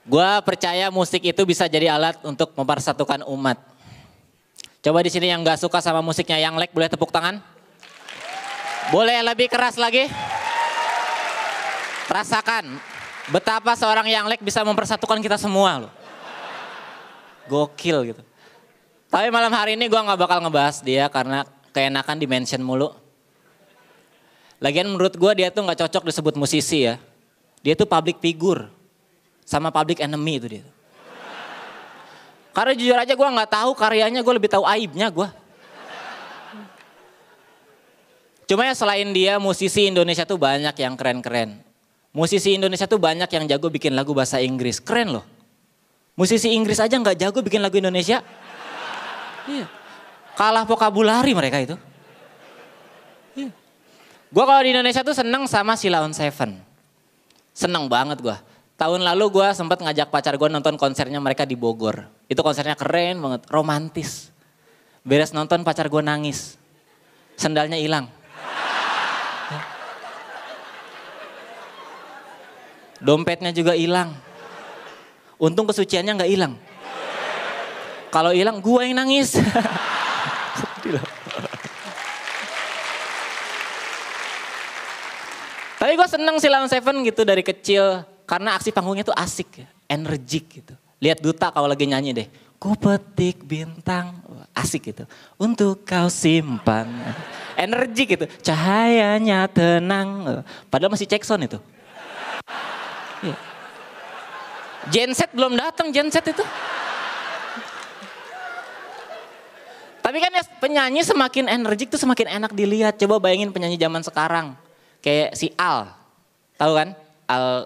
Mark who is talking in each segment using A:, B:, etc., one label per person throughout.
A: Gua percaya musik itu bisa jadi alat untuk mempersatukan umat. Coba di sini yang gak suka sama musiknya yang lag boleh tepuk tangan? Boleh lebih keras lagi? Rasakan betapa seorang yang lag bisa mempersatukan kita semua loh. Gokil gitu. Tapi malam hari ini gue gak bakal ngebahas dia karena keenakan di-mention mulu. Lagian menurut gue dia tuh gak cocok disebut musisi ya. Dia tuh public figure. Sama public enemy itu dia. Karena jujur aja gue gak tahu karyanya, gue lebih tahu aibnya gue. Cuma ya selain dia musisi Indonesia tuh banyak yang keren-keren. Musisi Indonesia tuh banyak yang jago bikin lagu bahasa Inggris. Keren loh. Musisi Inggris aja gak jago bikin lagu Indonesia. Iya. Kalah vokabulari mereka itu. Iya. Gue kalau di Indonesia tuh seneng sama Sheila on 7. Seneng banget gue. Tahun lalu gue sempat ngajak pacar gue nonton konsernya mereka di Bogor. Itu konsernya keren banget, romantis. Beres nonton pacar gue nangis. Sendalnya hilang. Dompetnya juga hilang. Untung kesuciannya nggak hilang. Kalau hilang gue yang nangis. Tapi gue seneng Sheila on 7 gitu dari kecil. Karena aksi panggungnya tuh asik, energik gitu. Lihat Duta kalau lagi nyanyi deh. Ku petik bintang, asik gitu. Untuk kau simpan. Energik gitu, cahayanya tenang. Padahal masih Jackson itu. Iya. Genset belum datang, Genset itu. Tapi kan ya penyanyi semakin energik tuh semakin enak dilihat. Coba bayangin penyanyi zaman sekarang. Kayak si Al, tahu kan? Al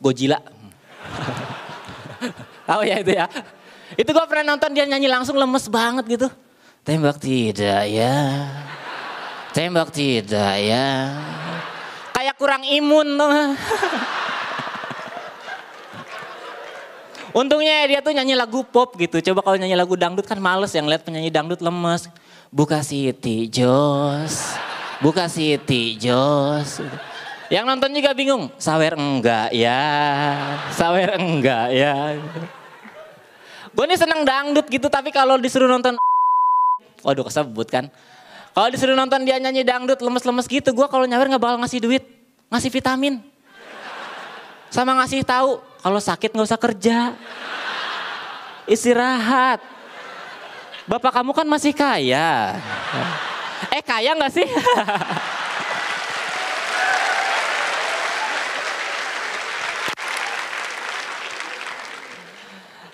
A: Gojila. Tahu ya itu ya. Itu gue pernah nonton dia nyanyi langsung lemes banget gitu. Tembak tidak ya. Tembak tidak ya. Kayak kurang imun tuh. Untungnya dia tuh nyanyi lagu pop gitu. Coba kalau nyanyi lagu dangdut kan males yang lihat penyanyi dangdut lemes. Buka Siti Jos. Buka Siti Jos. Yang nonton juga bingung, sawer enggak ya, sawer enggak ya. Gue nih seneng dangdut gitu, tapi kalau disuruh nonton, waduh kesebut kan. Kalau disuruh nonton dia nyanyi dangdut lemes-lemes gitu, gue kalau nyawer gak bakal ngasih duit, ngasih vitamin. Sama ngasih tahu kalau sakit gak usah kerja, istirahat. Bapak kamu kan masih kaya. Kaya gak sih?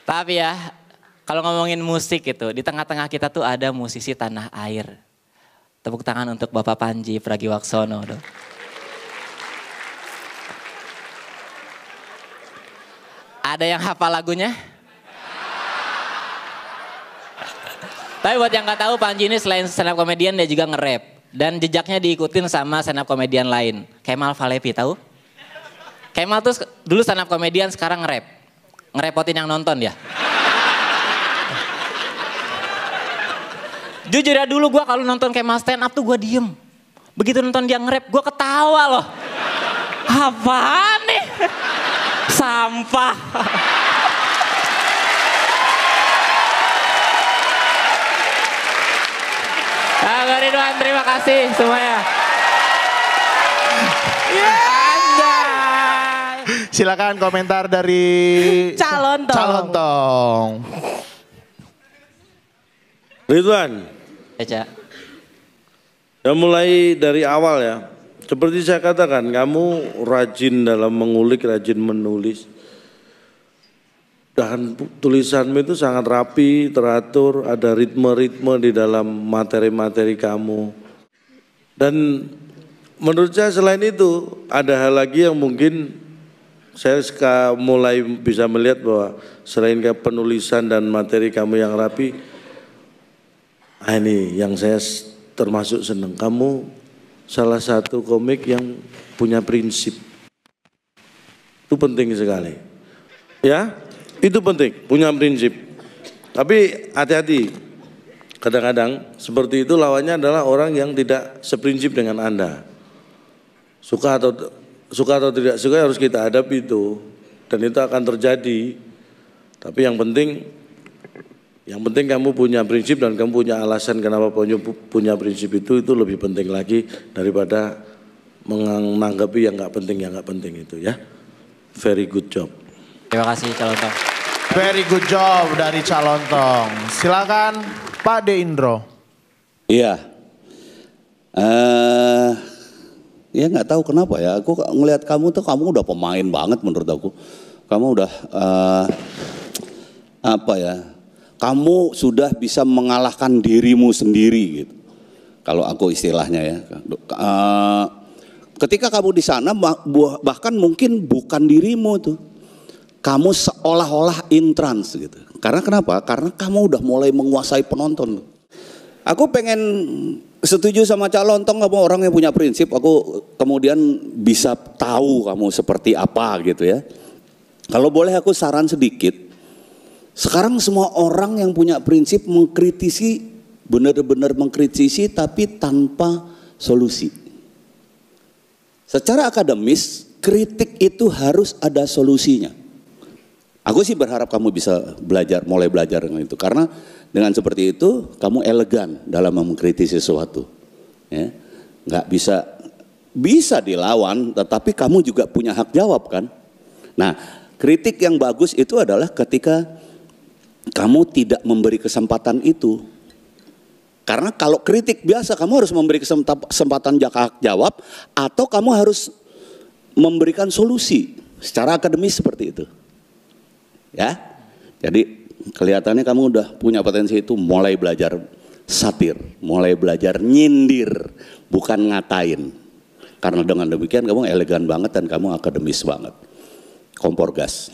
A: Tapi ya, kalau ngomongin musik gitu, di tengah-tengah kita tuh ada musisi tanah air. Tepuk tangan untuk Bapak Panji Pragiwaksono. Dong. Ada yang hafal lagunya? Tapi buat yang gak tahu, Panji ini selain stand up comedian dia juga nge-rap. Dan jejaknya diikutin sama stand up comedian lain. Kemal Falepi tahu? Kemal tuh dulu stand up comedian, sekarang nge-rap. Ngerepotin yang nonton ya. Jujur ya dulu gue kalau nonton Kemal stand up tuh gue diem. Begitu nonton dia nge-rap gue ketawa loh. Apaan nih? Sampah. Kang Ridwan terima kasih semuanya.
B: Silakan komentar dari
C: Calon
B: Tong.
D: Ridwan.
A: Ya,
D: Mulai dari awal ya. Seperti saya katakan, kamu rajin dalam mengulik, rajin menulis. Dan tulisanmu itu sangat rapi, teratur, ada ritme-ritme di dalam materi-materi kamu. Dan menurut saya selain itu, ada hal lagi yang mungkin saya mulai bisa melihat bahwa selain penulisan dan materi kamu yang rapi, ini yang saya termasuk senang. Kamu salah satu komik yang punya prinsip. Itu penting sekali. Ya, itu penting, punya prinsip. Tapi hati-hati. Kadang-kadang seperti itu lawannya adalah orang yang tidak seprinsip dengan Anda. Suka atau tidak suka harus kita hadapi itu. dan itu akan terjadi. Tapi yang penting kamu punya prinsip dan kamu punya alasan kenapa punya prinsip itu lebih penting lagi daripada menanggapi yang nggak penting itu ya. Very good job.
A: Terima kasih Calontong.
B: Very good job dari Calontong. Silakan Pak De Indro.
C: Iya. Ya nggak tahu kenapa ya. Aku ngelihat kamu tuh kamu udah pemain banget menurut aku. Kamu udah apa ya? Kamu sudah bisa mengalahkan dirimu sendiri gitu. Kalau aku istilahnya ya. Ketika kamu di sana bahkan mungkin bukan dirimu tuh. Kamu seolah-olah in trance gitu. Karena kenapa? Karena kamu udah mulai menguasai penonton. Aku pengen setuju sama Calontong, kamu orang yang punya prinsip. Aku kemudian bisa tahu kamu seperti apa gitu ya. Kalau boleh aku saran sedikit. Sekarang semua orang yang punya prinsip mengkritisi, benar-benar mengkritisi tapi tanpa solusi. Secara akademis, kritik itu harus ada solusinya. Aku sih berharap kamu bisa mulai belajar dengan itu. Karena dengan seperti itu, kamu elegan dalam mengkritisi sesuatu. Ya. Nggak bisa dilawan, tetapi kamu juga punya hak jawab kan. Nah, kritik yang bagus itu adalah ketika kamu tidak memberi kesempatan itu. Karena kalau kritik biasa kamu harus memberi kesempatan hak jawab atau kamu harus memberikan solusi secara akademis seperti itu. Ya. Jadi kelihatannya kamu udah punya potensi itu, mulai belajar satir, mulai belajar nyindir, bukan ngatain. Karena dengan demikian kamu elegan banget dan kamu akademis banget. Kompor gas.